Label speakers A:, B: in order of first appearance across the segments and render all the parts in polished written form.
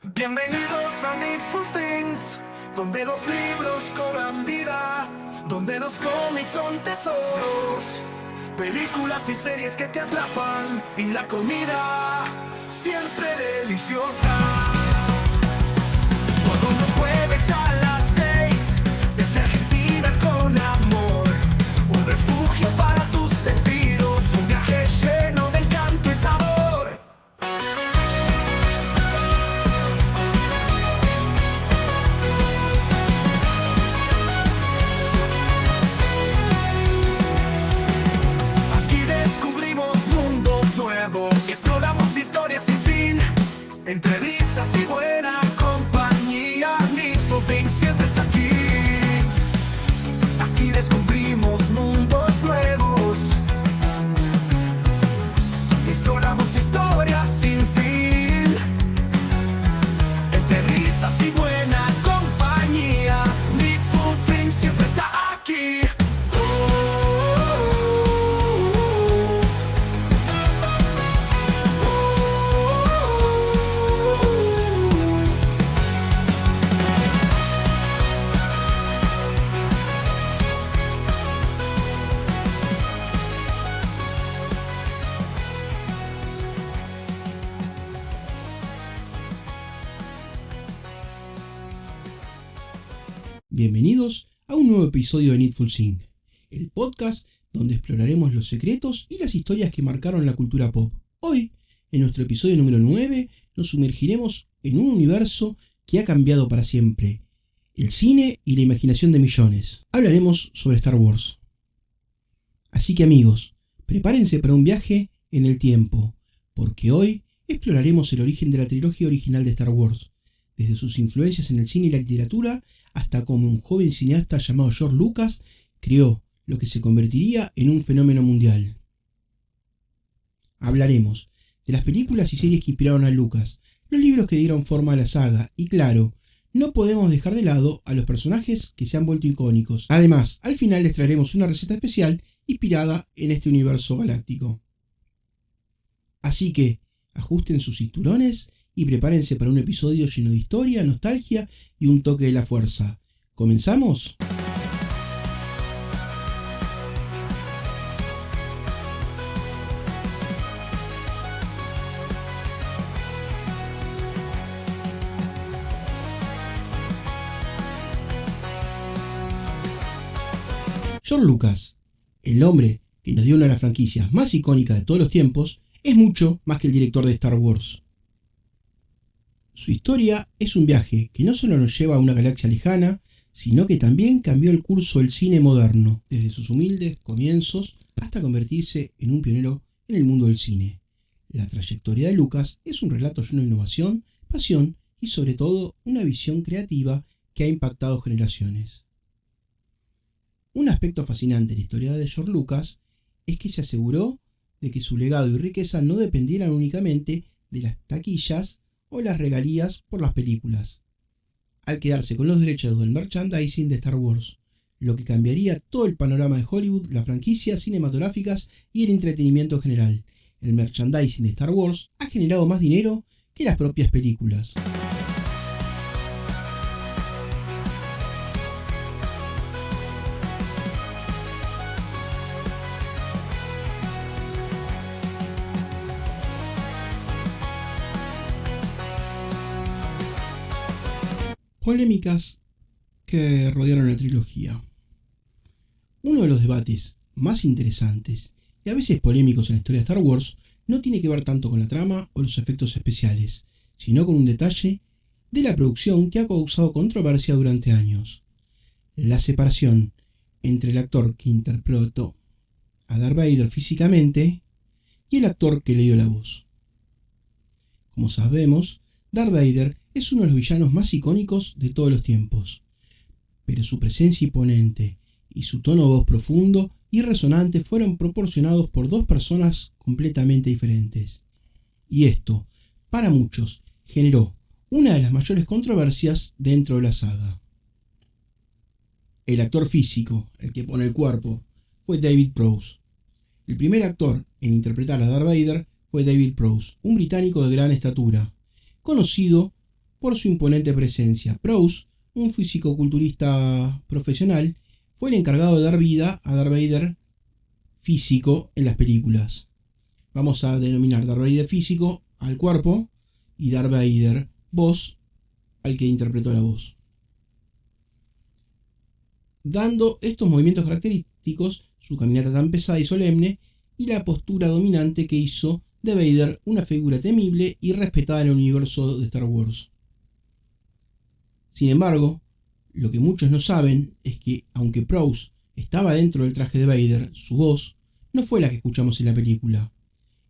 A: Bienvenidos a Needful Things, donde los libros cobran vida, donde los cómics son tesoros, películas y series que te atrapan, y la comida siempre deliciosa. Todos los jueves a las 6, desde Argentina con amor, un refugio para tus sentidos, un viaje lleno de encanto y sabor. Aquí descubrimos mundos nuevos y exploramos historias sin fin, entre risas y buena compañía. Needful Things siempre está aquí. Aquí descubrimos mundos nuevos, exploramos historias sin fin, entre risas y buena compañía. Needful Things siempre está aquí.
B: Bienvenidos a un nuevo episodio de Needful Things, el podcast donde exploraremos los secretos y las historias que marcaron la cultura pop. Hoy, en nuestro episodio número 9, nos sumergiremos en un universo que ha cambiado para siempre, el cine y la imaginación de millones. Hablaremos sobre Star Wars. Así que amigos, prepárense para un viaje en el tiempo, porque hoy exploraremos el origen de la trilogía original de Star Wars, desde sus influencias en el cine y la literatura hasta cómo un joven cineasta llamado George Lucas creó lo que se convertiría en un fenómeno mundial. Hablaremos de las películas y series que inspiraron a Lucas, los libros que dieron forma a la saga y claro, no podemos dejar de lado a los personajes que se han vuelto icónicos. Además, al final les traeremos una receta especial inspirada en este universo galáctico. Así que, ajusten sus cinturones y prepárense para un episodio lleno de historia, nostalgia y un toque de la fuerza. ¿Comenzamos? George Lucas, el hombre que nos dio una de las franquicias más icónicas de todos los tiempos, es mucho más que el director de Star Wars. Su historia es un viaje que no solo nos lleva a una galaxia lejana, sino que también cambió el curso del cine moderno, desde sus humildes comienzos hasta convertirse en un pionero en el mundo del cine. La trayectoria de Lucas es un relato lleno de innovación, pasión y sobre todo una visión creativa que ha impactado generaciones. Un aspecto fascinante de la historia de George Lucas es que se aseguró de que su legado y riqueza no dependieran únicamente de las taquillas o las regalías por las películas, al quedarse con los derechos del merchandising de Star Wars, lo que cambiaría todo el panorama de Hollywood, las franquicias cinematográficas y el entretenimiento en general. El merchandising de Star Wars ha generado más dinero que las propias películas. Polémicas que rodearon la trilogía. Uno de los debates más interesantes y a veces polémicos en la historia de Star Wars no tiene que ver tanto con la trama o los efectos especiales, sino con un detalle de la producción que ha causado controversia durante años: la separación entre el actor que interpretó a Darth Vader físicamente y el actor que le dio la voz. Como sabemos, Darth Vader es uno de los villanos más icónicos de todos los tiempos, pero su presencia imponente y su tono de voz profundo y resonante fueron proporcionados por dos personas completamente diferentes. Y esto, para muchos, generó una de las mayores controversias dentro de la saga. El actor físico, el que pone el cuerpo, fue David Prowse. El primer actor en interpretar a Darth Vader fue David Prowse, un británico de gran estatura, conocido por su imponente presencia. Prowse, un fisicoculturista profesional, fue el encargado de dar vida a Darth Vader físico en las películas. Vamos a denominar Darth Vader físico al cuerpo y Darth Vader voz al que interpretó la voz, dando estos movimientos característicos, su caminata tan pesada y solemne y la postura dominante que hizo de Vader una figura temible y respetada en el universo de Star Wars. Sin embargo, lo que muchos no saben es que, aunque Prowse estaba dentro del traje de Vader, su voz no fue la que escuchamos en la película.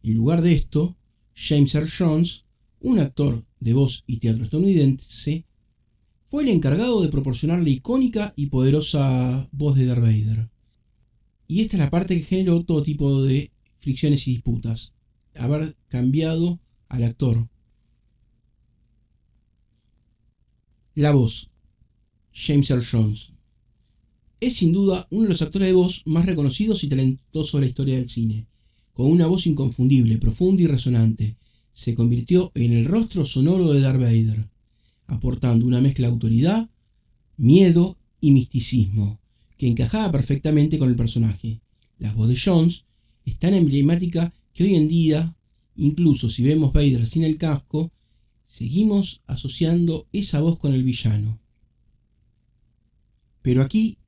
B: En lugar de esto, James Earl Jones, un actor de voz y teatro estadounidense, fue el encargado de proporcionar la icónica y poderosa voz de Darth Vader. Y esta es la parte que generó todo tipo de fricciones y disputas, haber cambiado al actor. La voz. James Earl Jones es sin duda uno de los actores de voz más reconocidos y talentosos de la historia del cine. Con una voz inconfundible, profunda y resonante, se convirtió en el rostro sonoro de Darth Vader, aportando una mezcla de autoridad, miedo y misticismo, que encajaba perfectamente con el personaje. La voz de Jones es tan emblemática que hoy en día, incluso si vemos Vader sin el casco, seguimos asociando esa voz con el villano. Pero aquí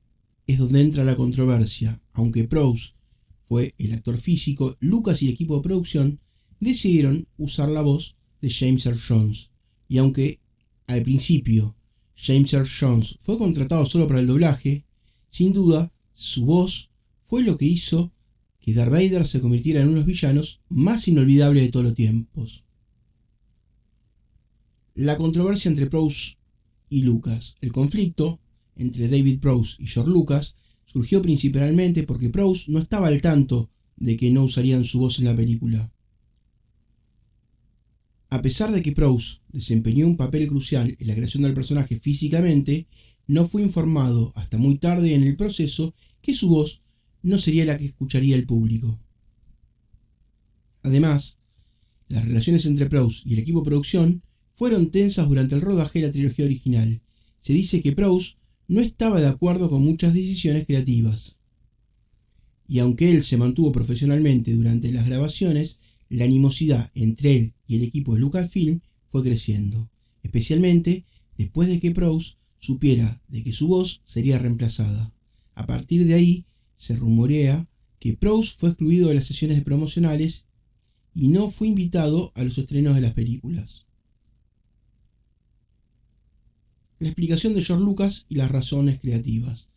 B: es donde entra la controversia. Aunque Prowse fue el actor físico, Lucas y el equipo de producción decidieron usar la voz de James Earl Jones. Y aunque al principio James Earl Jones fue contratado solo para el doblaje, sin duda su voz fue lo que hizo que Darth Vader se convirtiera en uno de los villanos más inolvidables de todos los tiempos. La controversia entre Prowse y Lucas. El conflicto entre David Prowse y George Lucas surgió principalmente porque Prowse no estaba al tanto de que no usarían su voz en la película. A pesar de que Prowse desempeñó un papel crucial en la creación del personaje físicamente, no fue informado hasta muy tarde en el proceso que su voz no sería la que escucharía el público. Además, las relaciones entre Prowse y el equipo de producción fueron tensas durante el rodaje de la trilogía original. Se dice que Prowse no estaba de acuerdo con muchas decisiones creativas. Y aunque él se mantuvo profesionalmente durante las grabaciones, la animosidad entre él y el equipo de Lucasfilm fue creciendo, especialmente después de que Prowse supiera de que su voz sería reemplazada. A partir de ahí, se rumorea que Prowse fue excluido de las sesiones promocionales y no fue invitado a los estrenos de las películas. La explicación de George Lucas y las razones creativas.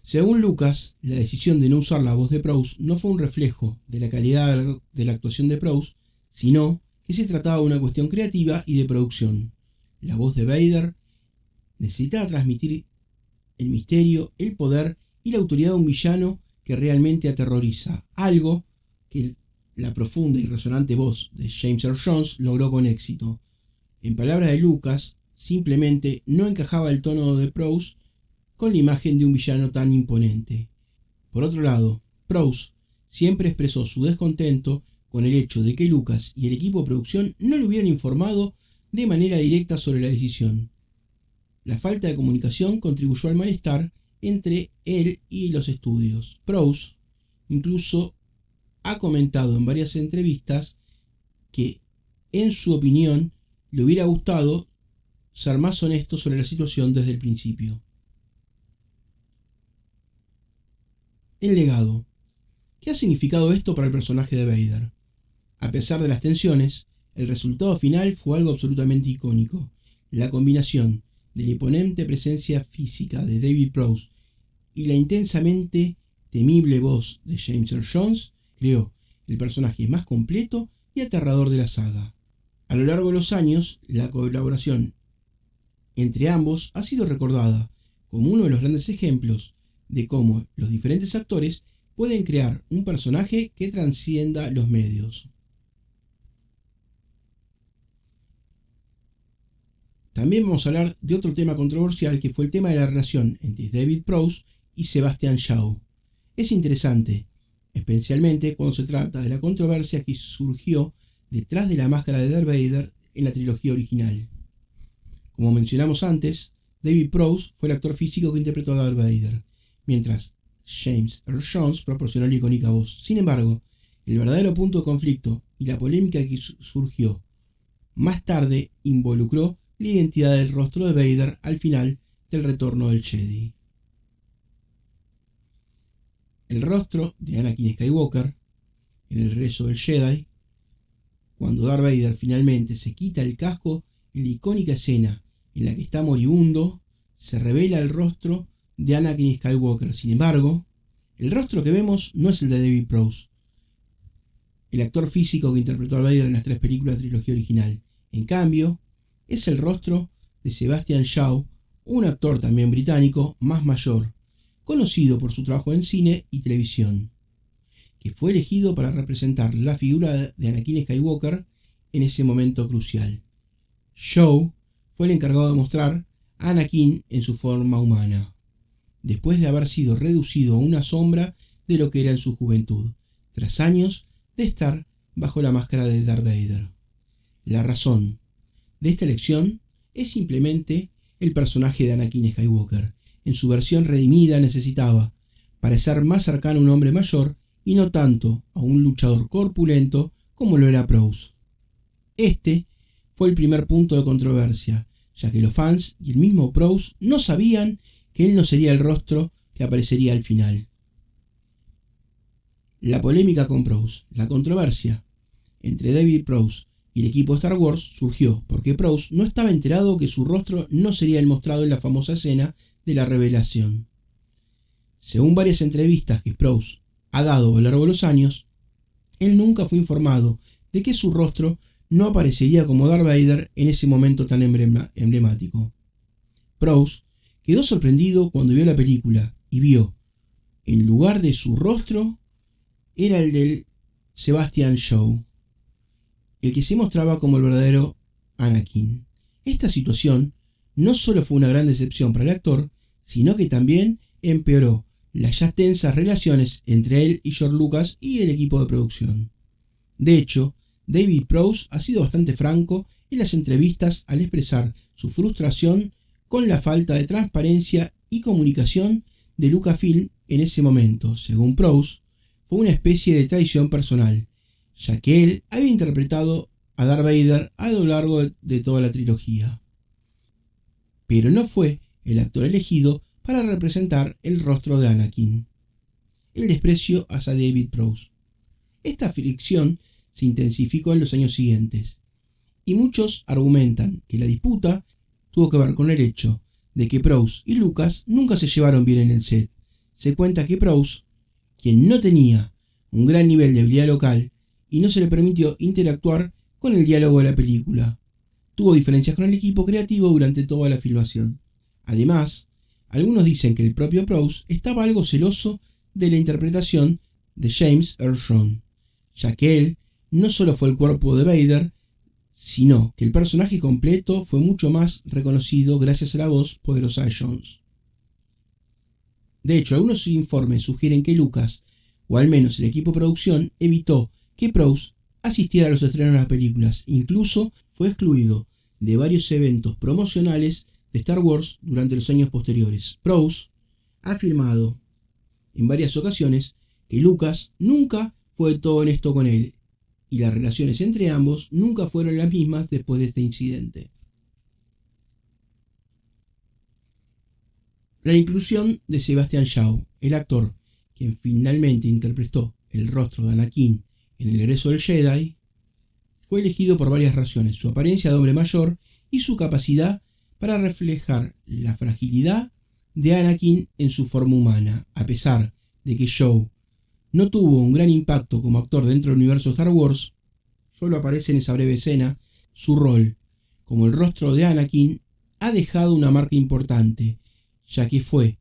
B: Según Lucas, la decisión de no usar la voz de Prowse no fue un reflejo de la calidad de la actuación de Prowse, sino que se trataba de una cuestión creativa y de producción. La voz de Vader necesitaba transmitir el misterio, el poder y la autoridad de un villano que realmente aterroriza, algo que la profunda y resonante voz de James Earl Jones logró con éxito. En palabras de Lucas, simplemente no encajaba el tono de Prowse con la imagen de un villano tan imponente. Por otro lado, Prowse siempre expresó su descontento con el hecho de que Lucas y el equipo de producción no le hubieran informado de manera directa sobre la decisión. La falta de comunicación contribuyó al malestar entre él y los estudios. Prowse incluso ha comentado en varias entrevistas que, en su opinión, le hubiera gustado ser más honesto sobre la situación desde el principio. El legado. ¿Qué ha significado esto para el personaje de Vader? A pesar de las tensiones, el resultado final fue algo absolutamente icónico. La combinación de la imponente presencia física de David Prowse y la intensamente temible voz de James Earl Jones creó el personaje más completo y aterrador de la saga. A lo largo de los años, la colaboración entre ambos ha sido recordada como uno de los grandes ejemplos de cómo los diferentes actores pueden crear un personaje que trascienda los medios. También vamos a hablar de otro tema controversial que fue el tema de la relación entre David Prowse y Sebastian Shaw. Es interesante, especialmente cuando se trata de la controversia que surgió detrás de la máscara de Darth Vader en la trilogía original. Como mencionamos antes, David Prowse fue el actor físico que interpretó a Darth Vader, mientras James Earl Jones proporcionó la icónica voz. Sin embargo, el verdadero punto de conflicto y la polémica que surgió más tarde involucró la identidad del rostro de Vader al final del Retorno del Jedi. El rostro de Anakin Skywalker en el Regreso del Jedi, cuando Darth Vader finalmente se quita el casco, en la icónica escena en la que está moribundo, se revela el rostro de Anakin Skywalker. Sin embargo, el rostro que vemos no es el de David Prowse, el actor físico que interpretó a Vader en las 3 películas de la trilogía original. En cambio, es el rostro de Sebastian Shaw, un actor también británico más mayor, conocido por su trabajo en cine y televisión, que fue elegido para representar la figura de Anakin Skywalker en ese momento crucial. Shaw fue el encargado de mostrar a Anakin en su forma humana, después de haber sido reducido a una sombra de lo que era en su juventud, tras años de estar bajo la máscara de Darth Vader. La razón de esta elección es simplemente el personaje de Anakin Skywalker. En su versión redimida necesitaba parecer más cercano a un hombre mayor y no tanto a un luchador corpulento como lo era Prowse. Este fue el primer punto de controversia, ya que los fans y el mismo Prowse no sabían que él no sería el rostro que aparecería al final. La polémica con Prowse, la controversia entre David Prowse y el equipo de Star Wars surgió porque Prowse no estaba enterado que su rostro no sería el mostrado en la famosa escena de la revelación. Según varias entrevistas que Prowse ha dado a lo largo de los años, él nunca fue informado de que su rostro no aparecería como Darth Vader en ese momento tan emblemático. Prowse quedó sorprendido cuando vio la película y vio, en lugar de su rostro, era el del Sebastian Shaw, el que se mostraba como el verdadero Anakin. Esta situación no solo fue una gran decepción para el actor, sino que también empeoró las ya tensas relaciones entre él y George Lucas y el equipo de producción. De hecho, David Prowse ha sido bastante franco en las entrevistas al expresar su frustración con la falta de transparencia y comunicación de Lucasfilm en ese momento. Según Prowse, fue una especie de traición personal, ya que él había interpretado a Darth Vader a lo largo de toda la trilogía, pero no fue el actor elegido para representar el rostro de Anakin. El desprecio hacia David Prowse. Esta fricción se intensificó en los años siguientes, y muchos argumentan que la disputa tuvo que ver con el hecho de que Prowse y Lucas nunca se llevaron bien en el set. Se cuenta que Prowse, quien no tenía un gran nivel de habilidad local y no se le permitió interactuar con el diálogo de la película, tuvo diferencias con el equipo creativo durante toda la filmación. Además, algunos dicen que el propio Prowse estaba algo celoso de la interpretación de James Earl Jones, ya que él no solo fue el cuerpo de Vader, sino que el personaje completo fue mucho más reconocido gracias a la voz poderosa de Jones. De hecho, algunos informes sugieren que Lucas, o al menos el equipo de producción, evitó que Prowse asistiera a los estrenos de las películas. Incluso fue excluido de varios eventos promocionales de Star Wars durante los años posteriores. Prowse ha afirmado en varias ocasiones que Lucas nunca fue todo honesto con él, y las relaciones entre ambos nunca fueron las mismas después de este incidente. La inclusión de Sebastian Shaw, el actor quien finalmente interpretó el rostro de Anakin en el Regreso del Jedi, fue elegido por varias razones: su apariencia de hombre mayor y su capacidad para reflejar la fragilidad de Anakin en su forma humana. A pesar de que Shaw no tuvo un gran impacto como actor dentro del universo de Star Wars, solo aparece en esa breve escena, su rol como el rostro de Anakin ha dejado una marca importante, ya que fue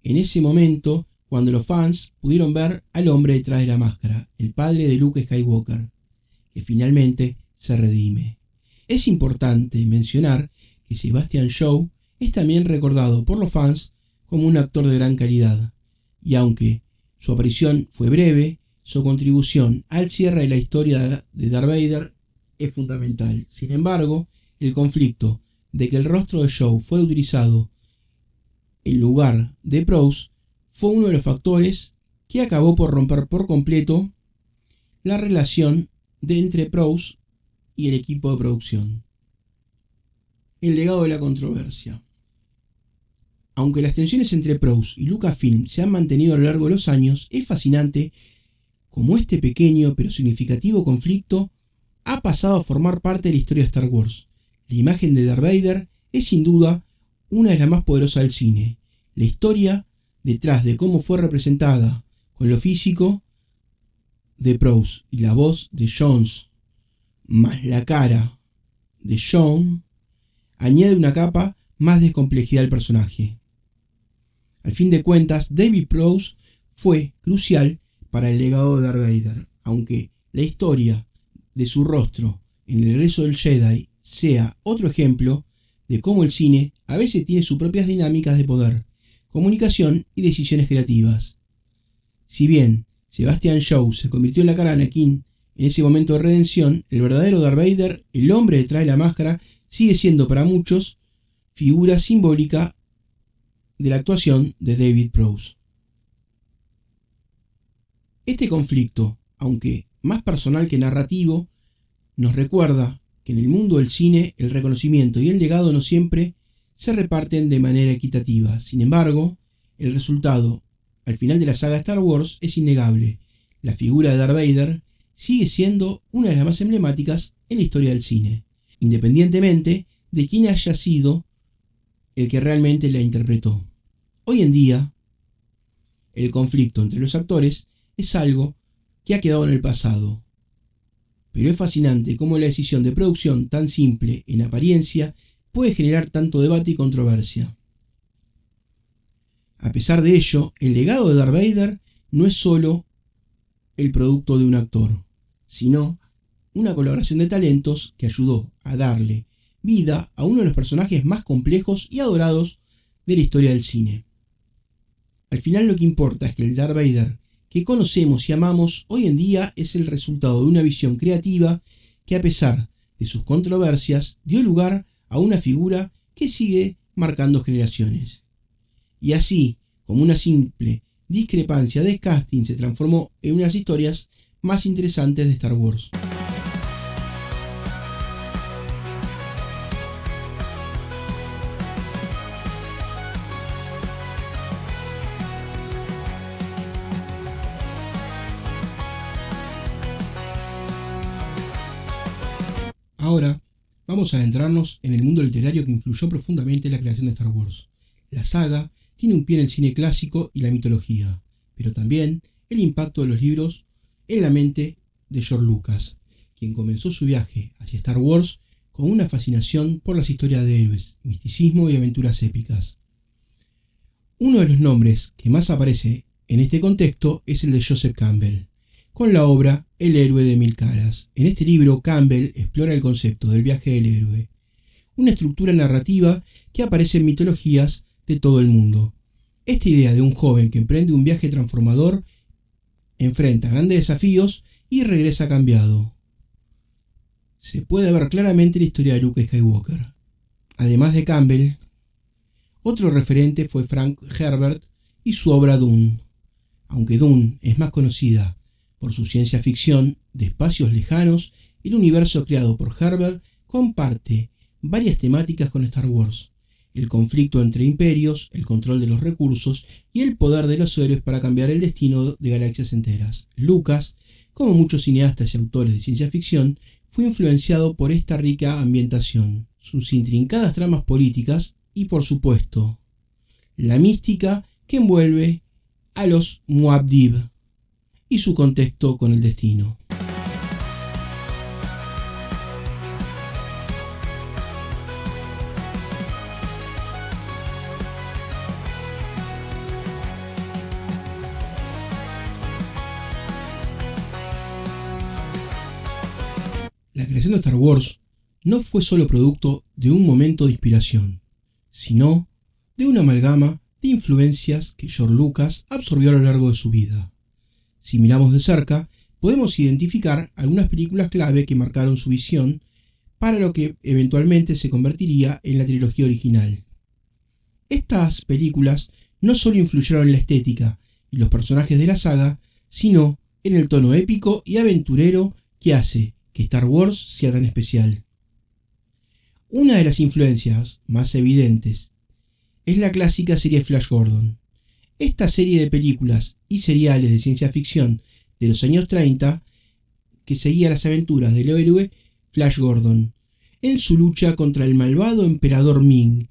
B: en ese momento cuando los fans pudieron ver al hombre detrás de la máscara, el padre de Luke Skywalker, que finalmente se redime. Es importante mencionar que Sebastian Shaw es también recordado por los fans como un actor de gran calidad, y aunque su aparición fue breve, su contribución al cierre de la historia de Darth Vader es fundamental. Sin embargo, el conflicto de que el rostro de Joe fuera utilizado en lugar de Prowse fue uno de los factores que acabó por romper por completo la relación entre Prowse y el equipo de producción. El legado de la controversia. Aunque las tensiones entre Prowse y Lucasfilm se han mantenido a lo largo de los años, es fascinante cómo este pequeño pero significativo conflicto ha pasado a formar parte de la historia de Star Wars. La imagen de Darth Vader es sin duda una de las más poderosas del cine. La historia detrás de cómo fue representada con lo físico de Prowse y la voz de Jones más la cara de Sean añade una capa más de complejidad al personaje. Al fin de cuentas, David Prowse fue crucial para el legado de Darth Vader, aunque la historia de su rostro en el regreso del Jedi sea otro ejemplo de cómo el cine a veces tiene sus propias dinámicas de poder, comunicación y decisiones creativas. Si bien Sebastian Shaw se convirtió en la cara de Anakin en ese momento de redención, el verdadero Darth Vader, el hombre detrás de la máscara, sigue siendo para muchos figura simbólica de la actuación de David Prowse. Este conflicto, aunque más personal que narrativo, nos recuerda que en el mundo del cine el reconocimiento y el legado no siempre se reparten de manera equitativa. Sin embargo, el resultado al final de la saga Star Wars es innegable. La figura de Darth Vader sigue siendo una de las más emblemáticas en la historia del cine, independientemente de quién haya sido el que realmente la interpretó. Hoy en día, el conflicto entre los actores es algo que ha quedado en el pasado, pero es fascinante cómo la decisión de producción tan simple en apariencia puede generar tanto debate y controversia. A pesar de ello, el legado de Darth Vader no es solo el producto de un actor, sino una colaboración de talentos que ayudó a darle vida a uno de los personajes más complejos y adorados de la historia del cine. Al final lo que importa es que el Darth Vader que conocemos y amamos hoy en día es el resultado de una visión creativa que, a pesar de sus controversias, dio lugar a una figura que sigue marcando generaciones. Y así, como una simple discrepancia de casting se transformó en una de las historias más interesantes de Star Wars. Ahora vamos a adentrarnos en el mundo literario que influyó profundamente en la creación de Star Wars. La saga tiene un pie en el cine clásico y la mitología, pero también el impacto de los libros en la mente de George Lucas, quien comenzó su viaje hacia Star Wars con una fascinación por las historias de héroes, misticismo y aventuras épicas. Uno de los nombres que más aparece en este contexto es el de Joseph Campbell, con la obra El héroe de mil caras. En este libro, Campbell explora el concepto del viaje del héroe, una estructura narrativa que aparece en mitologías de todo el mundo. Esta idea de un joven que emprende un viaje transformador, enfrenta grandes desafíos y regresa cambiado. Se puede ver claramente en la historia de Luke Skywalker. Además de Campbell, otro referente fue Frank Herbert y su obra Dune. Aunque Dune es más conocida por su ciencia ficción de espacios lejanos, el universo creado por Herbert comparte varias temáticas con Star Wars: el conflicto entre imperios, el control de los recursos y el poder de los héroes para cambiar el destino de galaxias enteras. Lucas, como muchos cineastas y autores de ciencia ficción, fue influenciado por esta rica ambientación, sus intrincadas tramas políticas y, por supuesto, la mística que envuelve a los Muad'Dib y su contexto con el destino. La creación de Star Wars no fue solo producto de un momento de inspiración, sino de una amalgama de influencias que George Lucas absorbió a lo largo de su vida. Si miramos de cerca, podemos identificar algunas películas clave que marcaron su visión para lo que eventualmente se convertiría en la trilogía original. Estas películas no solo influyeron en la estética y los personajes de la saga, sino en el tono épico y aventurero que hace que Star Wars sea tan especial. Una de las influencias más evidentes es la clásica serie Flash Gordon. Esta serie de películas y seriales de ciencia ficción de los años 30 que seguía las aventuras del héroe Flash Gordon en su lucha contra el malvado emperador Ming.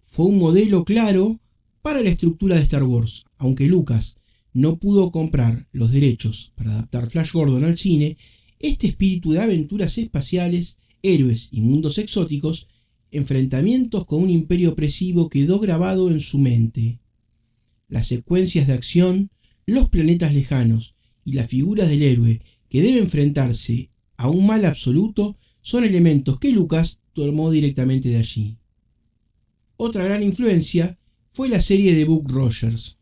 B: Fue un modelo claro para la estructura de Star Wars. Aunque Lucas no pudo comprar los derechos para adaptar Flash Gordon al cine, este espíritu de aventuras espaciales, héroes y mundos exóticos, enfrentamientos con un imperio opresivo quedó grabado en su mente. Las secuencias de acción, los planetas lejanos y las figuras del héroe que debe enfrentarse a un mal absoluto son elementos que Lucas tomó directamente de allí. Otra gran influencia fue la serie de Buck Rogers,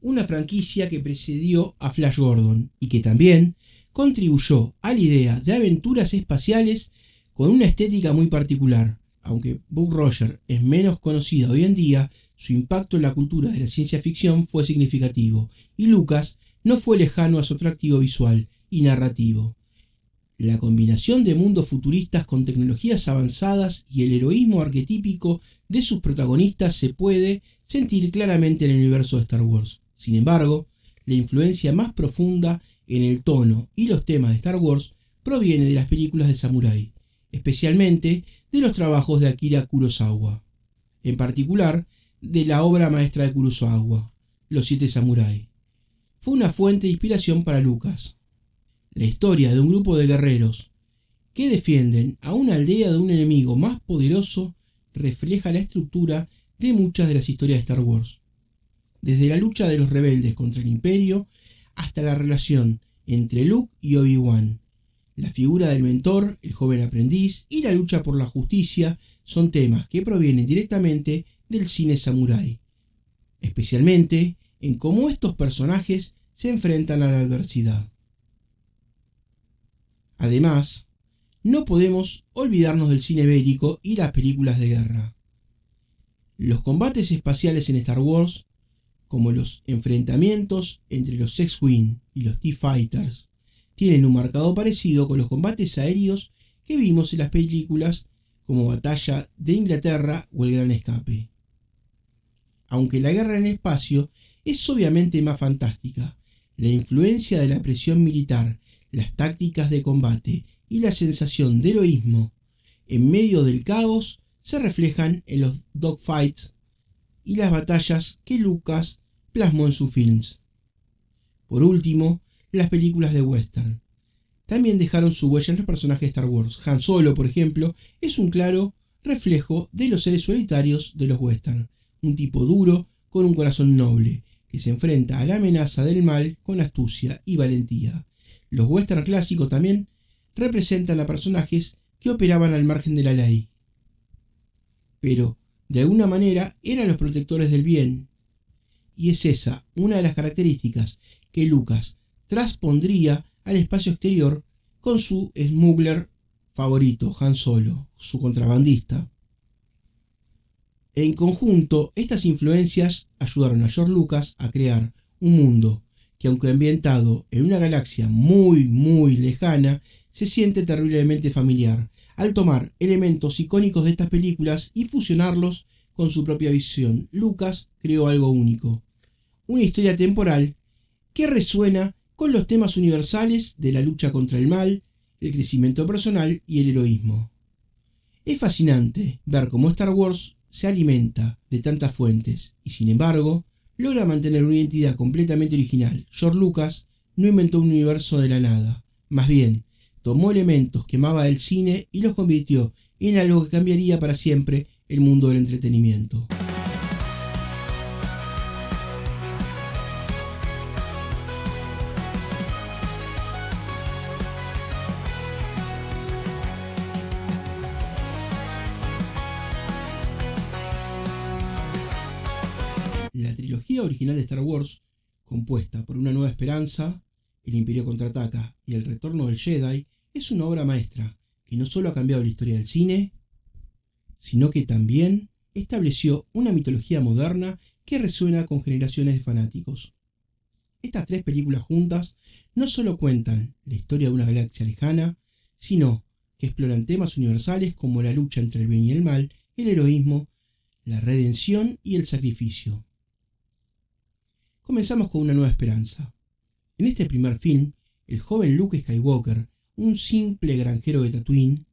B: una franquicia que precedió a Flash Gordon y que también contribuyó a la idea de aventuras espaciales con una estética muy particular. Aunque Buck Rogers es menos conocida hoy en día, su impacto en la cultura de la ciencia ficción fue significativo, y Lucas no fue lejano a su atractivo visual y narrativo. La combinación de mundos futuristas con tecnologías avanzadas y el heroísmo arquetípico de sus protagonistas se puede sentir claramente en el universo de Star Wars. Sin embargo, la influencia más profunda en el tono y los temas de Star Wars proviene de las películas de samurái, especialmente de los trabajos de Akira Kurosawa, en particular de la obra maestra de Kurosawa, Los Siete Samuráis. Fue una fuente de inspiración para Lucas. La historia de un grupo de guerreros que defienden a una aldea de un enemigo más poderoso refleja la estructura de muchas de las historias de Star Wars. Desde la lucha de los rebeldes contra el Imperio hasta la relación entre Luke y Obi-Wan, la figura del mentor, el joven aprendiz y la lucha por la justicia son temas que provienen directamente del cine samurái, especialmente en cómo estos personajes se enfrentan a la adversidad. Además, no podemos olvidarnos del cine bélico y las películas de guerra. Los combates espaciales en Star Wars, como los enfrentamientos entre los X-Wing y los TIE-Fighters, tienen un marcado parecido con los combates aéreos que vimos en las películas como Batalla de Inglaterra o El Gran Escape. Aunque la guerra en el espacio es obviamente más fantástica, la influencia de la presión militar, las tácticas de combate y la sensación de heroísmo en medio del caos se reflejan en los dogfights y las batallas que Lucas plasmó en sus films. Por último, las películas de western también dejaron su huella en los personajes de Star Wars. Han Solo, por ejemplo, es un claro reflejo de los seres solitarios de los western, un tipo duro con un corazón noble que se enfrenta a la amenaza del mal con astucia y valentía. Los western clásicos también representan a personajes que operaban al margen de la ley, pero de alguna manera eran los protectores del bien, y es esa una de las características que Lucas traspondría al espacio exterior con su smuggler favorito, Han Solo, su contrabandista. En conjunto, estas influencias ayudaron a George Lucas a crear un mundo que, aunque ambientado en una galaxia muy lejana, se siente terriblemente familiar, al tomar elementos icónicos de estas películas y fusionarlos con su propia visión. Lucas creó algo único, una historia temporal que resuena con los temas universales de la lucha contra el mal, el crecimiento personal y el heroísmo. Es fascinante ver cómo Star Wars se alimenta de tantas fuentes y, sin embargo, logra mantener una identidad completamente original. George Lucas no inventó un universo de la nada, más bien tomó elementos que amaba del cine y los convirtió en algo que cambiaría para siempre el mundo del entretenimiento. La trilogía original de Star Wars, compuesta por Una Nueva Esperanza, El Imperio Contraataca y El Retorno del Jedi, es una obra maestra que no solo ha cambiado la historia del cine, sino que también estableció una mitología moderna que resuena con generaciones de fanáticos. Estas tres películas juntas no solo cuentan la historia de una galaxia lejana, sino que exploran temas universales como la lucha entre el bien y el mal, el heroísmo, la redención y el sacrificio. Comenzamos con una nueva esperanza. En este primer film, el joven Luke Skywalker, un simple granjero de Tatooine,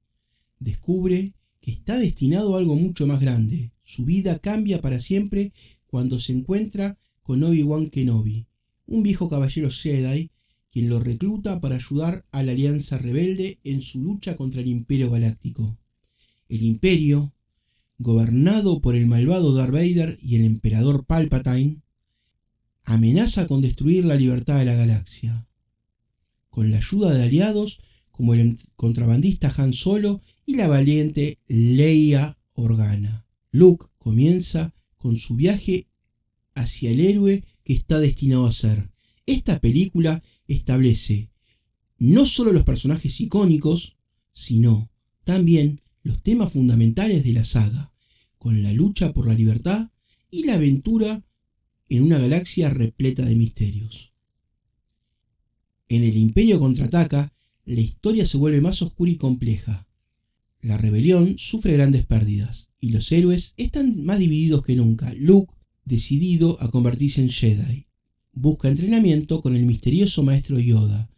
B: descubre que está destinado a algo mucho más grande. Su vida cambia para siempre cuando se encuentra con Obi-Wan Kenobi, un viejo caballero Jedi, quien lo recluta para ayudar a la Alianza Rebelde en su lucha contra el Imperio Galáctico. El Imperio, gobernado por el malvado Darth Vader y el Emperador Palpatine, amenaza con destruir la libertad de la galaxia. Con la ayuda de aliados como el contrabandista Han Solo y la valiente Leia Organa, Luke comienza con su viaje hacia el héroe que está destinado a ser. Esta película establece no solo los personajes icónicos, sino también los temas fundamentales de la saga, con la lucha por la libertad y la aventura en una galaxia repleta de misterios. En El Imperio contraataca, la historia se vuelve más oscura y compleja. La rebelión sufre grandes pérdidas y los héroes están más divididos que nunca. Luke, decidido a convertirse en Jedi, busca entrenamiento con el misterioso maestro Yoda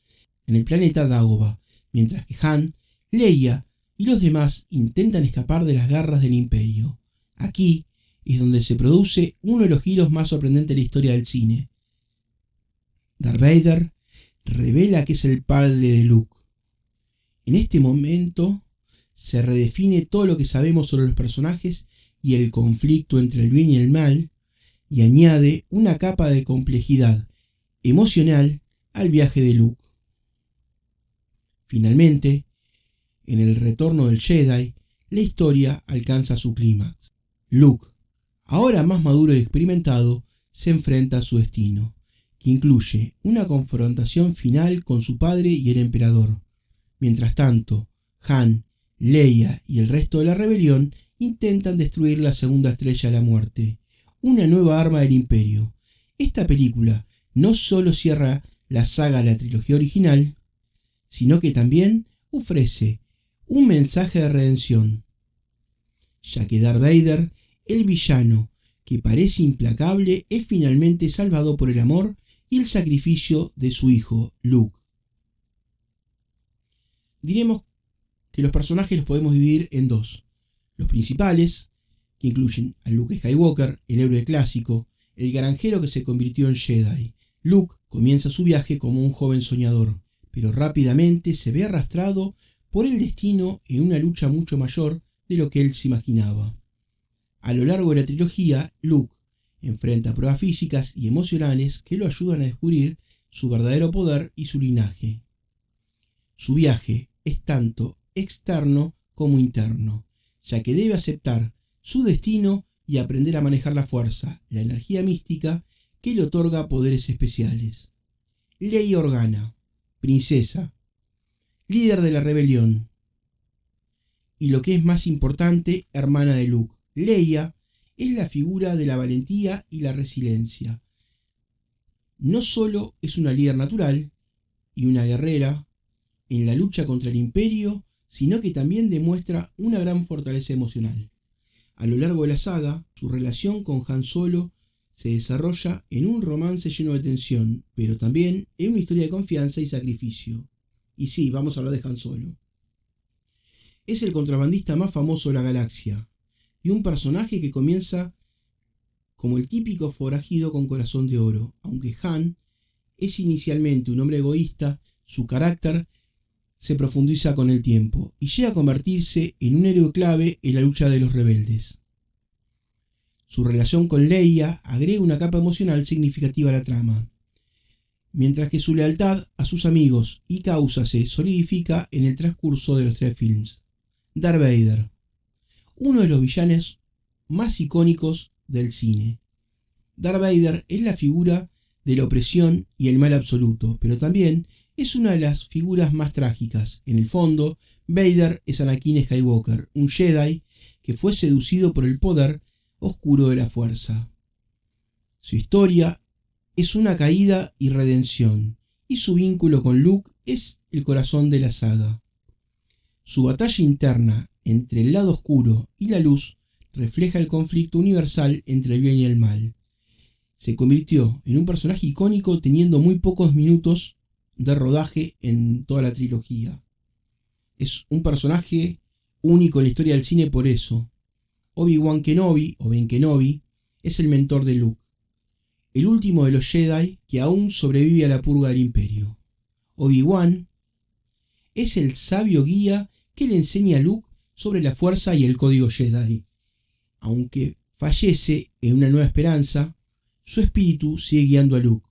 B: en el planeta Dagobah, mientras que Han, Leia y los demás intentan escapar de las garras del Imperio. Aquí es donde se produce uno de los giros más sorprendentes de la historia del cine. Darth Vader revela que es el padre de Luke. En este momento se redefine todo lo que sabemos sobre los personajes y el conflicto entre el bien y el mal, y añade una capa de complejidad emocional al viaje de Luke. Finalmente, en El Retorno del Jedi, la historia alcanza su clímax. Luke, ahora más maduro y experimentado, se enfrenta a su destino, que incluye una confrontación final con su padre y el emperador. Mientras tanto, Han, Leia y el resto de la rebelión intentan destruir la segunda estrella de la muerte, una nueva arma del Imperio. Esta película no solo cierra la saga de la trilogía original, sino que también ofrece un mensaje de redención, ya que Darth Vader, el villano que parece implacable, es finalmente salvado por el amor y el sacrificio de su hijo, Luke. Diremos que los personajes los podemos dividir en dos: los principales, que incluyen a Luke Skywalker, el héroe clásico, el granjero que se convirtió en Jedi. Luke comienza su viaje como un joven soñador, pero rápidamente se ve arrastrado por el destino en una lucha mucho mayor de lo que él se imaginaba. A lo largo de la trilogía, Luke enfrenta pruebas físicas y emocionales que lo ayudan a descubrir su verdadero poder y su linaje. Su viaje es tanto externo como interno, ya que debe aceptar su destino y aprender a manejar la fuerza, la energía mística que le otorga poderes especiales. Leia Organa, princesa, líder de la rebelión, y lo que es más importante, hermana de Luke. Leia es la figura de la valentía y la resiliencia. No solo es una líder natural y una guerrera en la lucha contra el Imperio, sino que también demuestra una gran fortaleza emocional. A lo largo de la saga, su relación con Han Solo se desarrolla en un romance lleno de tensión, pero también en una historia de confianza y sacrificio. Y sí, vamos a hablar de Han Solo. Es el contrabandista más famoso de la galaxia, y un personaje que comienza como el típico forajido con corazón de oro. Aunque Han es inicialmente un hombre egoísta, su carácter se profundiza con el tiempo y llega a convertirse en un héroe clave en la lucha de los rebeldes. Su relación con Leia agrega una capa emocional significativa a la trama, mientras que su lealtad a sus amigos y causa se solidifica en el transcurso de los tres films. Darth Vader, uno de los villanos más icónicos del cine. Darth Vader es la figura de la opresión y el mal absoluto, pero también es una de las figuras más trágicas. En el fondo, Vader es Anakin Skywalker, un Jedi que fue seducido por el poder oscuro de la fuerza. Su historia es una caída y redención, y su vínculo con Luke es el corazón de la saga. Su batalla interna entre el lado oscuro y la luz refleja el conflicto universal entre el bien y el mal. Se convirtió en un personaje icónico teniendo muy pocos minutos de rodaje en toda la trilogía. Es un personaje único en la historia del cine por eso. Obi-Wan Kenobi, o Ben Kenobi, es el mentor de Luke, el último de los Jedi que aún sobrevive a la purga del Imperio. Obi-Wan es el sabio guía que le enseña a Luke sobre la fuerza y el código Jedi. Aunque fallece en Una Nueva Esperanza, su espíritu sigue guiando a Luke,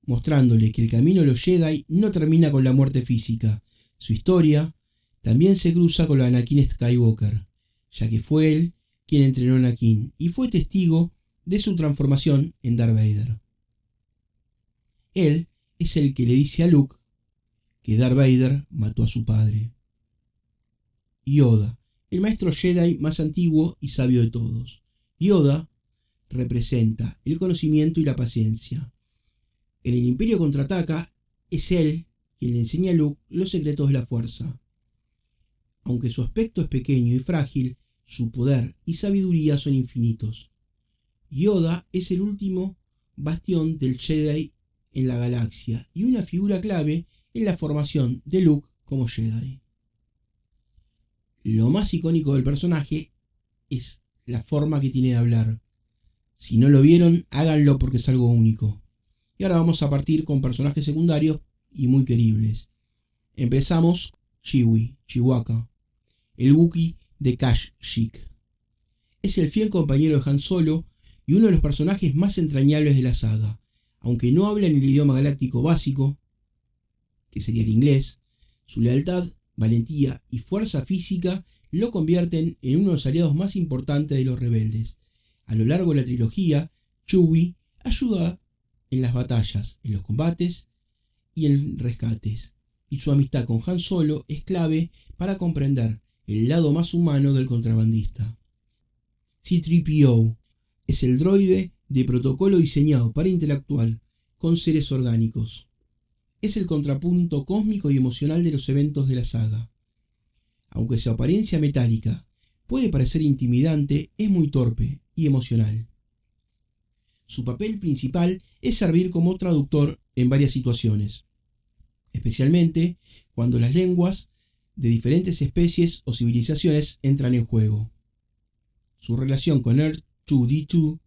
B: mostrándole que el camino de los Jedi no termina con la muerte física. Su historia también se cruza con la de Anakin Skywalker, ya que fue él quien entrenó a Anakin y fue testigo de su transformación en Darth Vader. Él es el que le dice a Luke que Darth Vader mató a su padre. Yoda, el maestro Jedi más antiguo y sabio de todos. Yoda representa el conocimiento y la paciencia. En el Imperio Contraataca es él quien le enseña a Luke los secretos de la fuerza. Aunque su aspecto es pequeño y frágil, su poder y sabiduría son infinitos. Yoda es el último bastión del Jedi en la galaxia y una figura clave en la formación de Luke como Jedi. Lo más icónico del personaje es la forma que tiene de hablar. Si no lo vieron, háganlo porque es algo único. Y ahora vamos a partir con personajes secundarios y muy queribles. Empezamos Chewbacca, el Wookiee de Kashyyyk. Es el fiel compañero de Han Solo y uno de los personajes más entrañables de la saga. Aunque no habla en el idioma galáctico básico, que sería el inglés, su lealtad, valentía y fuerza física lo convierten en uno de los aliados más importantes de los rebeldes. A lo largo de la trilogía, Chewie ayuda en las batallas, en los combates y en rescates, y su amistad con Han Solo es clave para comprender el lado más humano del contrabandista. C-3PO es el droide de protocolo diseñado para interactuar con seres orgánicos. Es el contrapunto cósmico y emocional de los eventos de la saga. Aunque su apariencia metálica puede parecer intimidante, es muy torpe y emocional. Su papel principal es servir como traductor en varias situaciones, especialmente cuando las lenguas de diferentes especies o civilizaciones entran en juego. Su relación con R2-D2,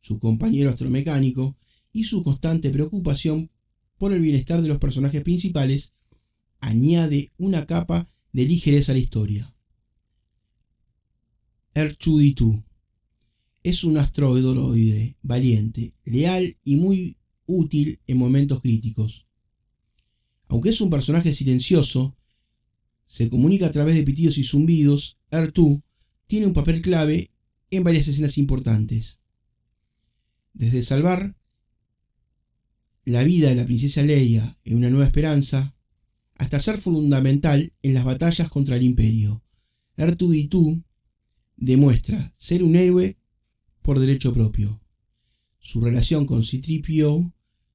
B: su compañero astromecánico, y su constante preocupación por el bienestar de los personajes principales añade una capa de ligereza a la historia. R2-D2 es un asteroide valiente, leal y muy útil en momentos críticos. Aunque es un personaje silencioso, se comunica a través de pitidos y zumbidos. R2 tiene un papel clave en varias escenas importantes. Desde salvar la vida de la princesa Leia en Una Nueva Esperanza, hasta ser fundamental en las batallas contra el Imperio. R2-D2 demuestra ser un héroe por derecho propio. Su relación con C-3PO,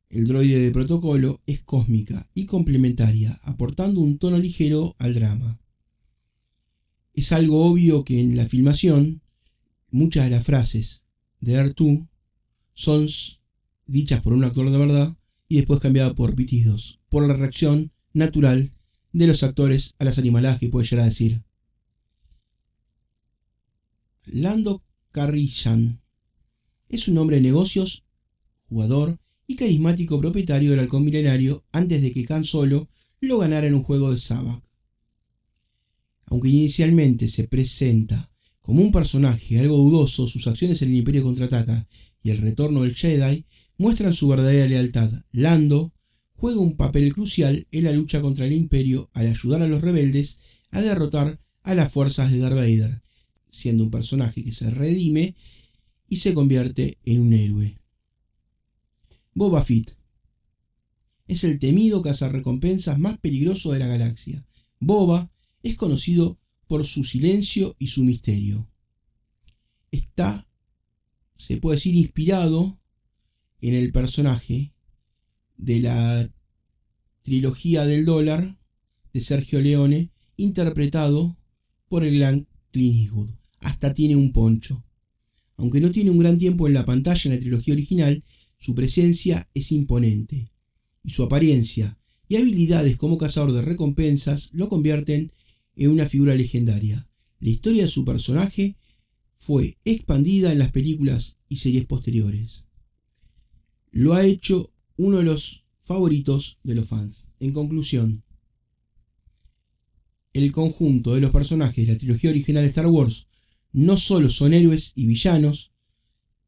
B: el droide de protocolo, es cósmica y complementaria, aportando un tono ligero al drama. Es algo obvio que en la filmación muchas de las frases de R2 son dichas por un actor de verdad y después cambiadas por pitidos, por la reacción natural de los actores a las animaladas que puede llegar a decir. Lando Calrissian es un hombre de negocios, jugador y carismático propietario del halcón milenario antes de que Han Solo lo ganara en un juego de Sabacc. Aunque inicialmente se presenta como un personaje algo dudoso, sus acciones en el Imperio Contraataca y el retorno del Jedi muestran su verdadera lealtad. Lando juega un papel crucial en la lucha contra el Imperio al ayudar a los rebeldes a derrotar a las fuerzas de Darth Vader, siendo un personaje que se redime y se convierte en un héroe. Boba Fett es el temido cazarrecompensas más peligroso de la galaxia. Boba es conocido por su silencio y su misterio. Está, se puede decir, inspirado en el personaje de la trilogía del dólar de Sergio Leone, interpretado por el gran Clint Eastwood. Hasta tiene un poncho. Aunque no tiene un gran tiempo en la pantalla en la trilogía original, su presencia es imponente, y su apariencia y habilidades como cazador de recompensas lo convierten en una figura legendaria. La historia de su personaje fue expandida en las películas y series posteriores. Lo ha hecho uno de los favoritos de los fans. En conclusión, el conjunto de los personajes de la trilogía original de Star Wars no solo son héroes y villanos,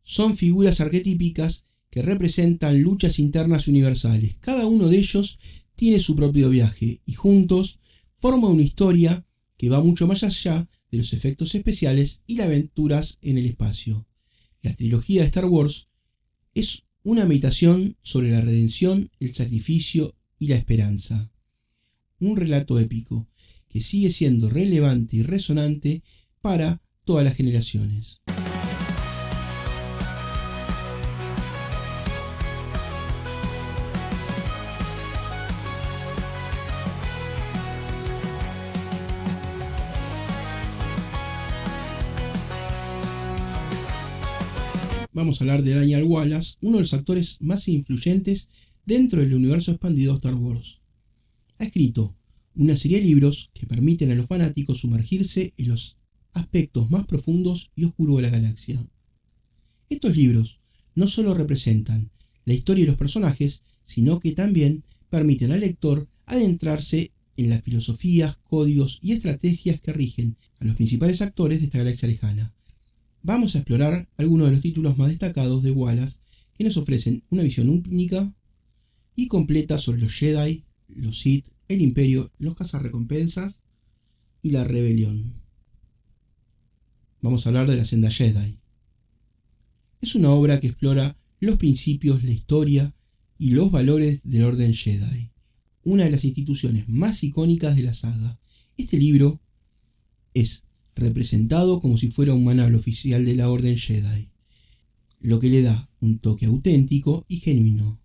B: son figuras arquetípicas que representan luchas internas universales. Cada uno de ellos tiene su propio viaje y juntos forman una historia que va mucho más allá de los efectos especiales y las aventuras en el espacio. La trilogía de Star Wars es una meditación sobre la redención, el sacrificio y la esperanza. Un relato épico que sigue siendo relevante y resonante para todas las generaciones. Vamos a hablar de Daniel Wallace, uno de los actores más influyentes dentro del universo expandido de Star Wars. Ha escrito una serie de libros que permiten a los fanáticos sumergirse en los aspectos más profundos y oscuros de la galaxia. Estos libros no solo representan la historia de los personajes, sino que también permiten al lector adentrarse en las filosofías, códigos y estrategias que rigen a los principales actores de esta galaxia lejana. Vamos a explorar algunos de los títulos más destacados de Wallace que nos ofrecen una visión única y completa sobre los Jedi, los Sith, el Imperio, los cazarrecompensas y la rebelión. Vamos a hablar de la Senda Jedi. Es una obra que explora los principios, la historia y los valores del Orden Jedi, una de las instituciones más icónicas de la saga. Este libro es representado como si fuera un manual oficial de la Orden Jedi, lo que le da un toque auténtico y genuino.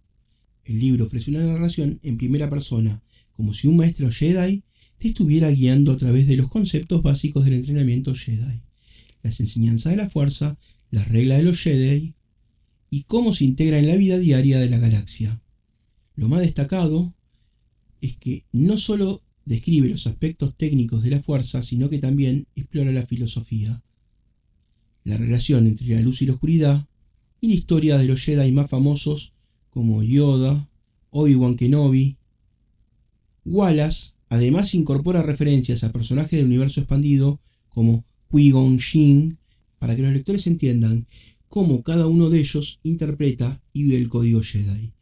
B: El libro ofrece una narración en primera persona, como si un maestro Jedi te estuviera guiando a través de los conceptos básicos del entrenamiento Jedi, las enseñanzas de la fuerza, las reglas de los Jedi y cómo se integra en la vida diaria de la galaxia. Lo más destacado es que no solo describe los aspectos técnicos de la fuerza, sino que también explora la filosofía, la relación entre la luz y la oscuridad, y la historia de los Jedi más famosos como Yoda, Obi-Wan Kenobi. Wallace además incorpora referencias a personajes del universo expandido como Qui-Gon Jinn, para que los lectores entiendan cómo cada uno de ellos interpreta y vive el código Jedi.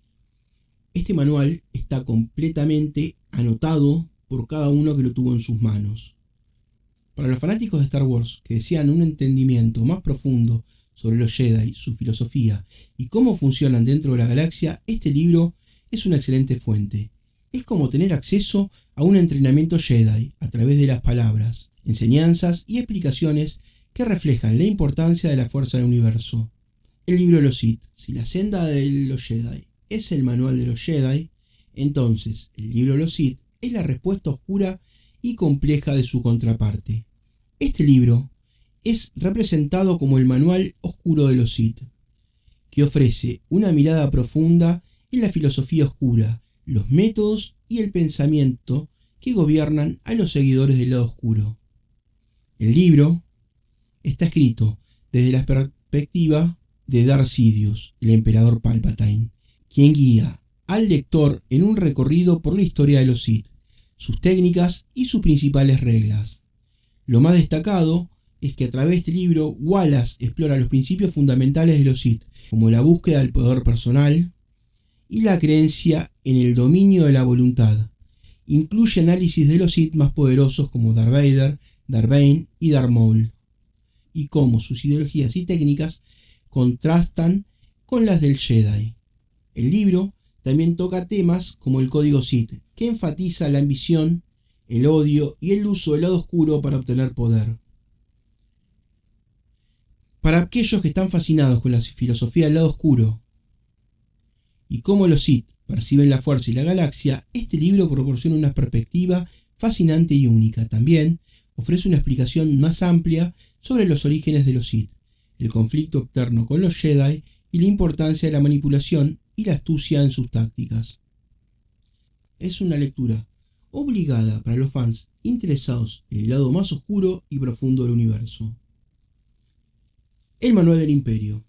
B: Este manual está completamente anotado por cada uno que lo tuvo en sus manos. Para los fanáticos de Star Wars que desean un entendimiento más profundo sobre los Jedi, su filosofía y cómo funcionan dentro de la galaxia, este libro es una excelente fuente. Es como tener acceso a un entrenamiento Jedi a través de las palabras, enseñanzas y explicaciones que reflejan la importancia de la fuerza del universo. El libro de los Sith. Si la senda de los Jedi es el manual de los Jedi, entonces el libro de los Sith es la respuesta oscura y compleja de su contraparte. Este libro es representado como el manual oscuro de los Sith, que ofrece una mirada profunda en la filosofía oscura, los métodos y el pensamiento que gobiernan a los seguidores del lado oscuro. El libro está escrito desde la perspectiva de Darth Sidious, el emperador Palpatine, quien guía al lector en un recorrido por la historia de los Sith, sus técnicas y sus principales reglas. Lo más destacado es que a través de este libro Wallace explora los principios fundamentales de los Sith, como la búsqueda del poder personal y la creencia en el dominio de la voluntad. Incluye análisis de los Sith más poderosos como Darth Vader, Darth Bane y Darth Maul, y cómo sus ideologías y técnicas contrastan con las del Jedi. El libro también toca temas como el Código Sith, que enfatiza la ambición, el odio y el uso del lado oscuro para obtener poder. Para aquellos que están fascinados con la filosofía del lado oscuro y cómo los Sith perciben la fuerza y la galaxia, este libro proporciona una perspectiva fascinante y única. También ofrece una explicación más amplia sobre los orígenes de los Sith, el conflicto externo con los Jedi y la importancia de la manipulación y la astucia en sus tácticas. Es una lectura obligada para los fans interesados en el lado más oscuro y profundo del universo. El Manual del Imperio.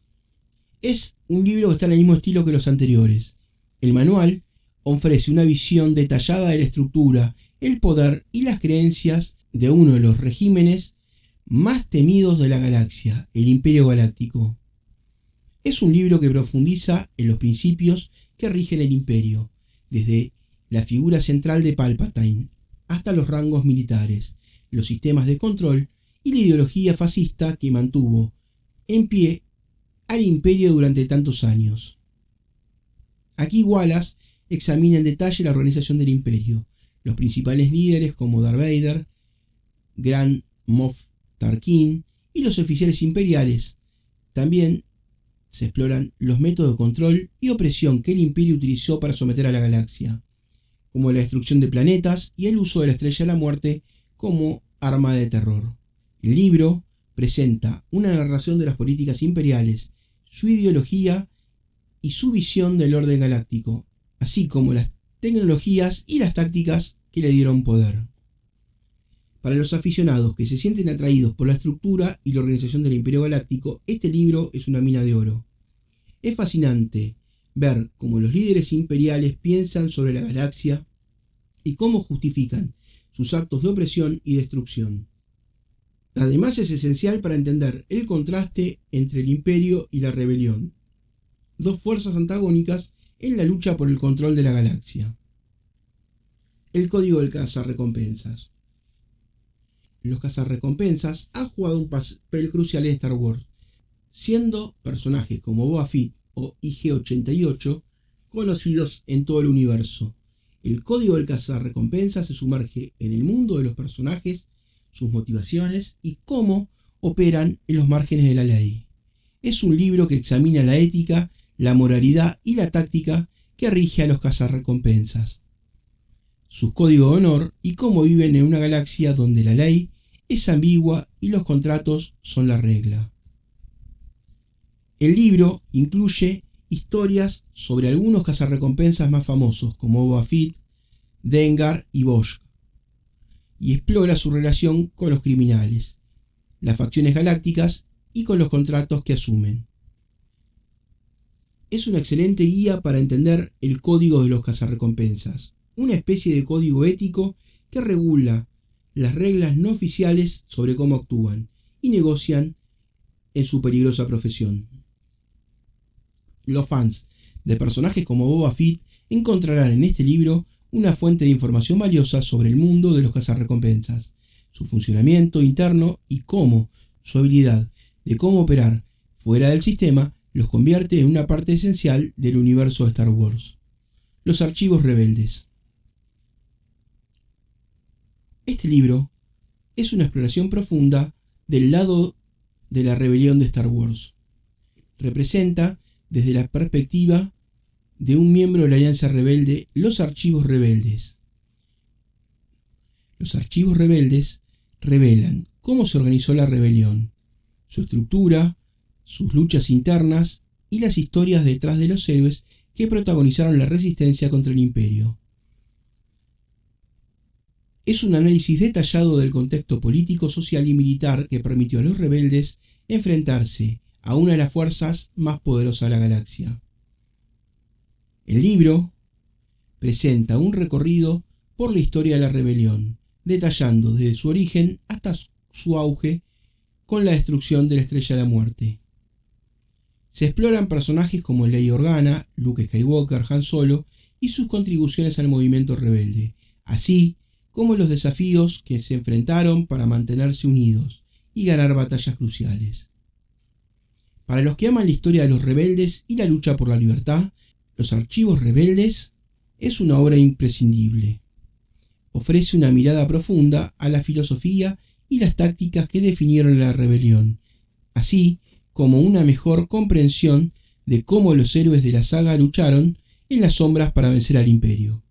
B: Es un libro que está en el mismo estilo que los anteriores. El manual ofrece una visión detallada de la estructura, el poder y las creencias de uno de los regímenes más temidos de la galaxia, el Imperio Galáctico. Es un libro que profundiza en los principios que rigen el Imperio, desde la figura central de Palpatine hasta los rangos militares, los sistemas de control y la ideología fascista que mantuvo en pie al Imperio durante tantos años. Aquí Wallace examina en detalle la organización del Imperio, los principales líderes como Darth Vader, Grand Moff Tarkin y los oficiales imperiales. También se exploran los métodos de control y opresión que el Imperio utilizó para someter a la galaxia, como la destrucción de planetas y el uso de la Estrella de la Muerte como arma de terror. El libro presenta una narración de las políticas imperiales, su ideología y su visión del orden galáctico, así como las tecnologías y las tácticas que le dieron poder. Para los aficionados que se sienten atraídos por la estructura y la organización del Imperio Galáctico, este libro es una mina de oro. Es fascinante ver cómo los líderes imperiales piensan sobre la galaxia y cómo justifican sus actos de opresión y destrucción. Además, es esencial para entender el contraste entre el Imperio y la Rebelión, dos fuerzas antagónicas en la lucha por el control de la galaxia. El Código del Cazarrecompensas. Los cazarrecompensas han jugado un papel crucial en Star Wars, siendo personajes como Boba Fett o IG-88 conocidos en todo el universo. El Código del Cazarrecompensas se sumerge en el mundo de los personajes, sus motivaciones y cómo operan en los márgenes de la ley. Es un libro que examina la ética, la moralidad y la táctica que rige a los cazarrecompensas, sus códigos de honor y cómo viven en una galaxia donde la ley es ambigua y los contratos son la regla. El libro incluye historias sobre algunos cazarrecompensas más famosos como Boba Fett, Dengar y Bossk, y explora su relación con los criminales, las facciones galácticas y con los contratos que asumen. Es una excelente guía para entender el código de los cazarrecompensas, una especie de código ético que regula las reglas no oficiales sobre cómo actúan y negocian en su peligrosa profesión. Los fans de personajes como Boba Fett encontrarán en este libro una fuente de información valiosa sobre el mundo de los cazarrecompensas, su funcionamiento interno y cómo su habilidad de cómo operar fuera del sistema los convierte en una parte esencial del universo de Star Wars. Los archivos rebeldes. Este libro es una exploración profunda del lado de la rebelión de Star Wars. Representa, desde la perspectiva de un miembro de la Alianza Rebelde, los archivos rebeldes. Los archivos rebeldes revelan cómo se organizó la rebelión, su estructura, sus luchas internas y las historias detrás de los héroes que protagonizaron la resistencia contra el Imperio. Es un análisis detallado del contexto político, social y militar que permitió a los rebeldes enfrentarse a una de las fuerzas más poderosas de la galaxia. El libro presenta un recorrido por la historia de la rebelión, detallando desde su origen hasta su auge con la destrucción de la Estrella de la Muerte. Se exploran personajes como Leia Organa, Luke Skywalker, Han Solo y sus contribuciones al movimiento rebelde, así como los desafíos que se enfrentaron para mantenerse unidos y ganar batallas cruciales. Para los que aman la historia de los rebeldes y la lucha por la libertad, Los archivos rebeldes es una obra imprescindible. Ofrece una mirada profunda a la filosofía y las tácticas que definieron la rebelión, así como una mejor comprensión de cómo los héroes de la saga lucharon en las sombras para vencer al Imperio.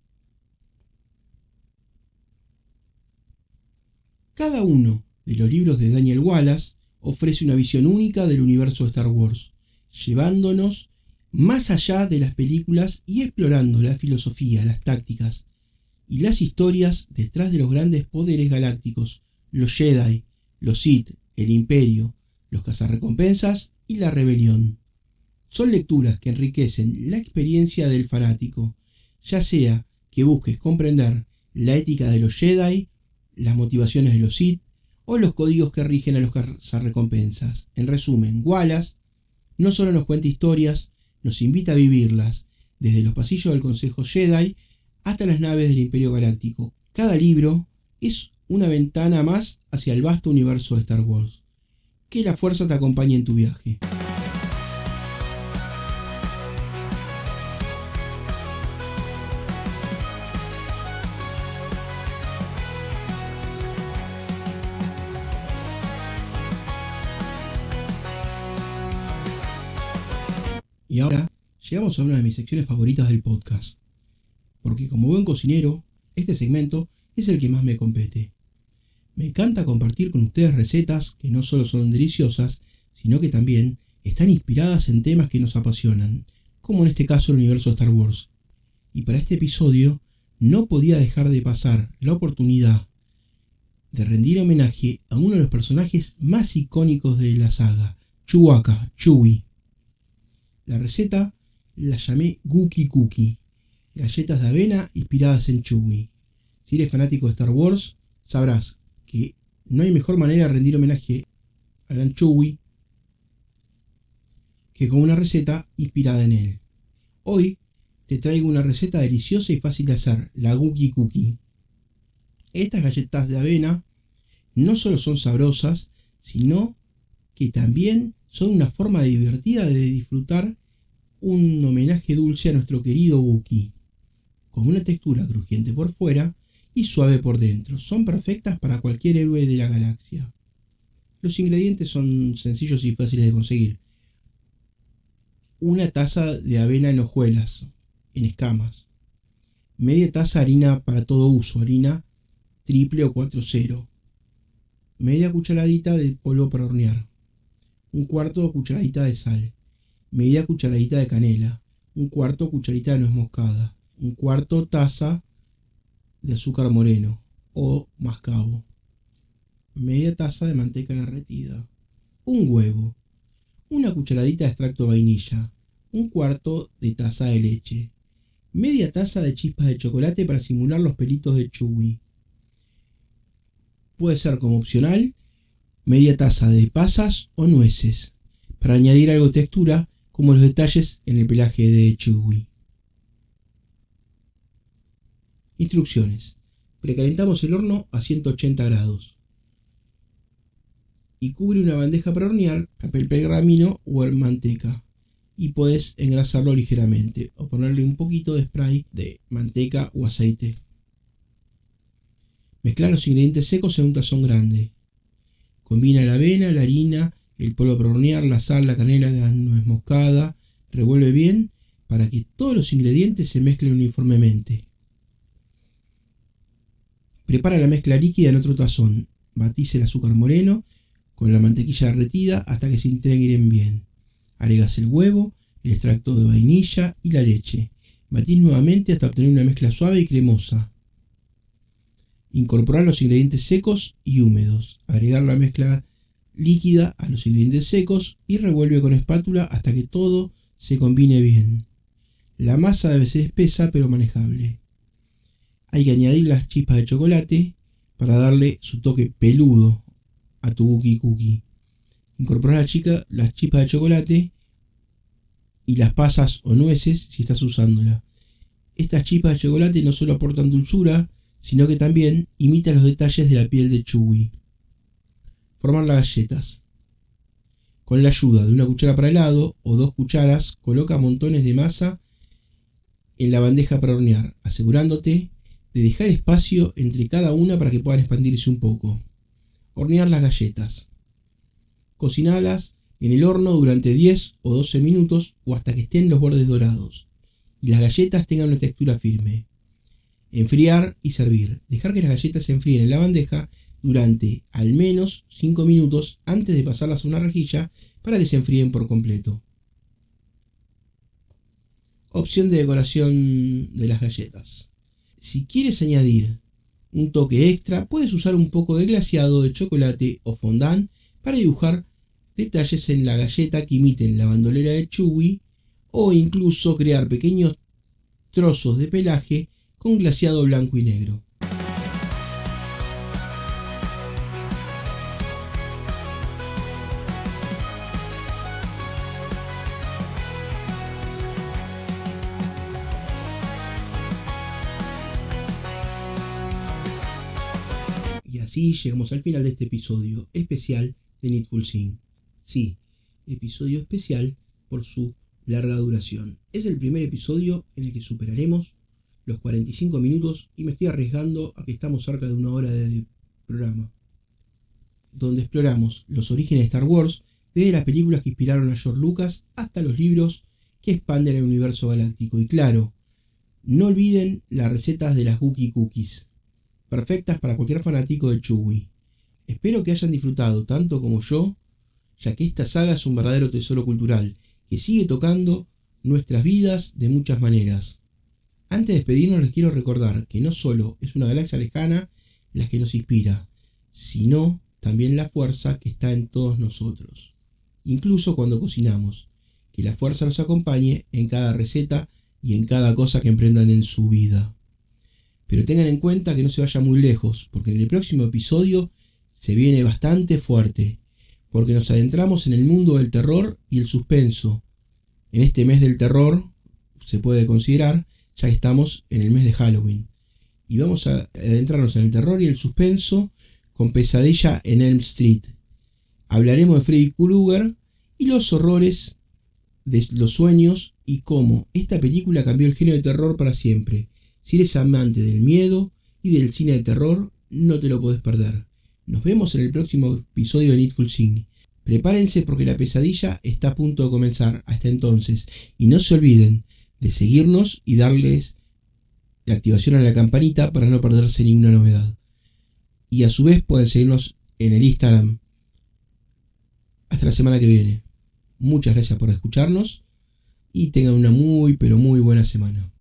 B: Cada uno de los libros de Daniel Wallace ofrece una visión única del universo de Star Wars, llevándonos más allá de las películas y explorando la filosofía, las tácticas y las historias detrás de los grandes poderes galácticos, los Jedi, los Sith, el Imperio, los cazarrecompensas y la rebelión. Son lecturas que enriquecen la experiencia del fanático, ya sea que busques comprender la ética de los Jedi, las motivaciones de los Sith o los códigos que rigen a los cazarrecompensas. En resumen, Wallace no solo nos cuenta historias, nos invita a vivirlas, desde los pasillos del Consejo Jedi hasta las naves del Imperio Galáctico. Cada libro es una ventana más hacia el vasto universo de Star Wars. Que la fuerza te acompañe en tu viaje. Y ahora llegamos a una de mis secciones favoritas del podcast, porque como buen cocinero, este segmento es el que más me compete. Me encanta compartir con ustedes recetas que no solo son deliciosas, sino que también están inspiradas en temas que nos apasionan, como en este caso el universo de Star Wars. Y para este episodio no podía dejar de pasar la oportunidad de rendir homenaje a uno de los personajes más icónicos de la saga, Chewbacca, Chewie. La receta la llamé Gookie Cookie, galletas de avena inspiradas en Chewie. Si eres fanático de Star Wars, sabrás que no hay mejor manera de rendir homenaje a gran Chewie que con una receta inspirada en él. Hoy te traigo una receta deliciosa y fácil de hacer, la Gookie Cookie. Estas galletas de avena no solo son sabrosas, sino que también son una forma divertida de disfrutar un homenaje dulce a nuestro querido Wookiee, con una textura crujiente por fuera y suave por dentro. Son perfectas para cualquier héroe de la galaxia. Los ingredientes son sencillos y fáciles de conseguir. Una taza de avena en hojuelas, en escamas. Media taza de harina para todo uso, harina triple o 4-0. Media cucharadita de polvo para hornear. Un cuarto de cucharadita de sal. Media cucharadita de canela. Un cuarto cucharita de nuez moscada. Un cuarto taza de azúcar moreno o mascabo. Media taza de manteca derretida. Un huevo. Una cucharadita de extracto de vainilla. Un cuarto de taza de leche. Media taza de chispas de chocolate para simular los pelitos de Chewie. Puede ser como opcional, media taza de pasas o nueces, para añadir algo de textura, como los detalles en el pelaje de Chewie. Instrucciones. Precalentamos el horno a 180 grados. Y cubre una bandeja para hornear, papel pergamino o manteca. Y puedes engrasarlo ligeramente o ponerle un poquito de spray de manteca o aceite. Mezclar los ingredientes secos en un tazón grande. Combina la avena, la harina, el polvo para hornear, la sal, la canela, la nuez moscada. Revuelve bien para que todos los ingredientes se mezclen uniformemente. Prepara la mezcla líquida en otro tazón. Batís el azúcar moreno con la mantequilla derretida hasta que se integren bien. Agregas el huevo, el extracto de vainilla y la leche. Batís nuevamente hasta obtener una mezcla suave y cremosa. Incorporar los ingredientes secos y húmedos. Agregar la mezcla líquida a los ingredientes secos y revuelve con espátula hasta que todo se combine bien. La masa debe ser espesa pero manejable. Hay que añadir las chispas de chocolate para darle su toque peludo a tu Gookie Cookie. Incorporar las chispas de chocolate y las pasas o nueces si estás usándola. Estas chispas de chocolate no solo aportan dulzura, sino que también imitan los detalles de la piel de Chewie. Formar las galletas. Con la ayuda de una cuchara para helado o 2 cucharas, coloca montones de masa en la bandeja para hornear, asegurándote de dejar espacio entre cada una para que puedan expandirse un poco. Hornear las galletas. Cocinalas en el horno durante 10 o 12 minutos o hasta que estén los bordes dorados y las galletas tengan una textura firme. Enfriar y servir. Dejar que las galletas se enfríen en la bandeja durante al menos 5 minutos antes de pasarlas a una rejilla para que se enfríen por completo. Opción de decoración de las galletas. Si quieres añadir un toque extra, puedes usar un poco de glaseado de chocolate o fondant para dibujar detalles en la galleta que imiten la bandolera de Chewy, o incluso crear pequeños trozos de pelaje con glaseado blanco y negro. Y así llegamos al final de este episodio especial de Needful Thing. Sí, episodio especial por su larga duración. Es el primer episodio en el que superaremos los 45 minutos y me estoy arriesgando a que estamos cerca de 1 hora de programa, donde exploramos los orígenes de Star Wars, desde las películas que inspiraron a George Lucas hasta los libros que expanden el universo galáctico. Y claro, no olviden las recetas de las Wookiee Cookies, perfectas para cualquier fanático de Chewy. Espero que hayan disfrutado tanto como yo, ya que esta saga es un verdadero tesoro cultural que sigue tocando nuestras vidas de muchas maneras. Antes de despedirnos les quiero recordar que no solo es una galaxia lejana la que nos inspira, sino también la fuerza que está en todos nosotros, incluso cuando cocinamos. Que la fuerza los acompañe en cada receta y en cada cosa que emprendan en su vida. Pero tengan en cuenta que no se vaya muy lejos, porque en el próximo episodio se viene bastante fuerte, porque nos adentramos en el mundo del terror y el suspenso. En este mes del terror se puede considerar, ya que estamos en el mes de Halloween. Y vamos a adentrarnos en el terror y el suspenso con Pesadilla en Elm Street. Hablaremos de Freddy Krueger y los horrores de los sueños y cómo esta película cambió el género de terror para siempre. Si eres amante del miedo y del cine de terror, no te lo podés perder. Nos vemos en el próximo episodio de Needful Thing. Prepárense porque la pesadilla está a punto de comenzar. Hasta entonces. Y no se olviden de seguirnos y darles la activación a la campanita para no perderse ninguna novedad. Y a su vez pueden seguirnos en el Instagram. Hasta la semana que viene. Muchas gracias por escucharnos y tengan una muy pero muy buena semana.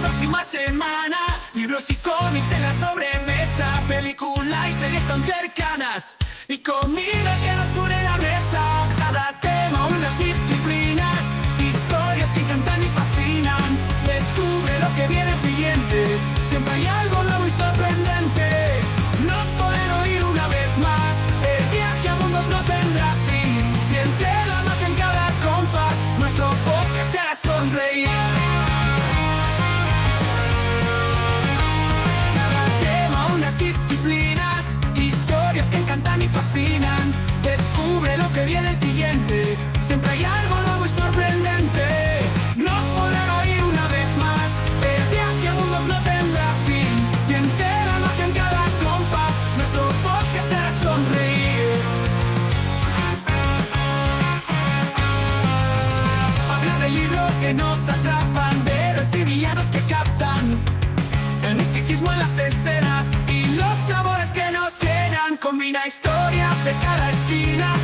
A: Próxima semana, libros y cómics en la sobremesa, película y series tan cercanas y comida que nos une la mesa. Cada tema, unas disciplinas, historias que encantan y fascinan. Descubre lo que viene siguiente, siempre hay algo nuevo y sorprendente. Nos pueden oír una vez más, el viaje a mundos no tendrá fin. Siente la magia en cada compás, nuestro podcast te hará sonreír. Disciplinas, historias que encantan y fascinan. Descubre lo que viene siguiente, siempre hay algo nuevo y sorprendente. Nos podrán oír una vez más, el viaje a mundos no tendrá fin. Siente la magia en cada compás, nuestro podcast te hará sonreír. Habla de libros que nos atrapan, de héroes y villanos que captan el misticismo en las escenas y los sabores que nos llenan. Combina historias de cada esquina